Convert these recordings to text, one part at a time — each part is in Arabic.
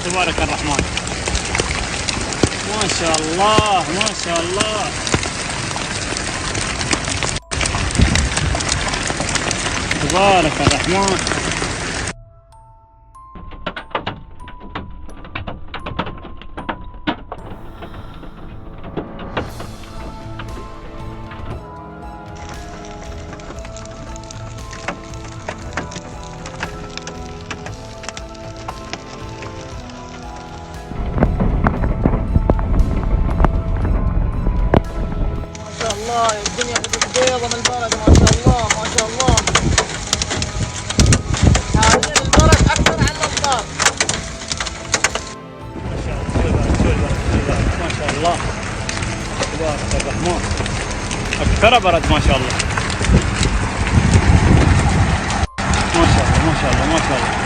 تبارك الرحمن. ما شاء الله ما شاء الله. تبارك الرحمن. الدنيا بيضة من البرد ما شاء الله ما شاء الله. هذا البرد أكثر عن الأمطار. ما شاء الله ما شاء الله تبارك الرحمن. أكثر برد ما شاء الله. ما شاء الله ما شاء الله ما شاء الله.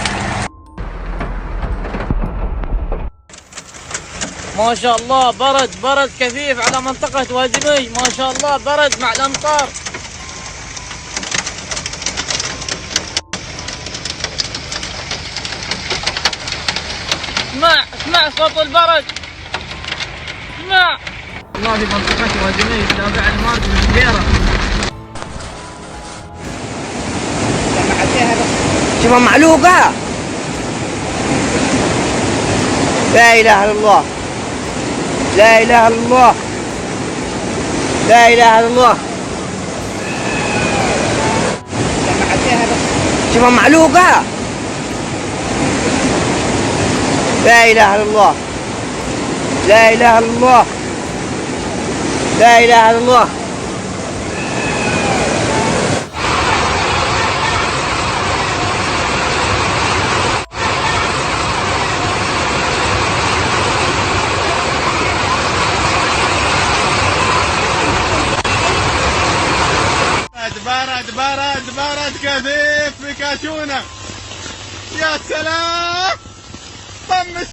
ما شاء الله برد كثيف على منطقة وادمي. ما شاء الله برد مع الأمطار. اسمع صوت البرد. اسمع. الله في منطقة وادمي تابع المارد والجزيرة. شوفها معلوقة. لا إله إلا الله. لا إله إلا الله. لا إله إلا الله. شوفها معلوقة. لا إله إلا الله. لا إله إلا الله. لا إله إلا الله. برد كثيف في كاشونة. يا سلام طمس.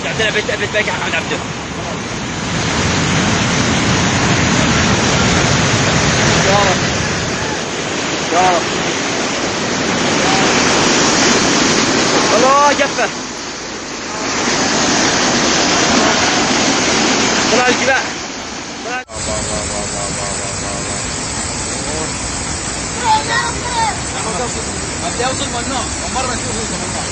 عندنا بيت بايك محمد عبده. شارة الله جفه طلع الجبال. بدي اوصل منه ومره نشوف اوصل منه.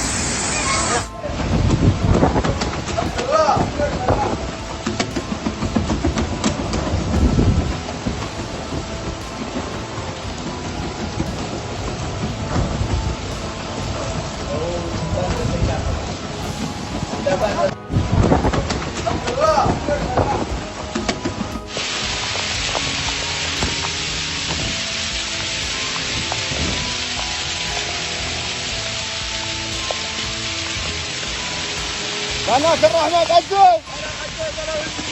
قناة الرحمة قدوس.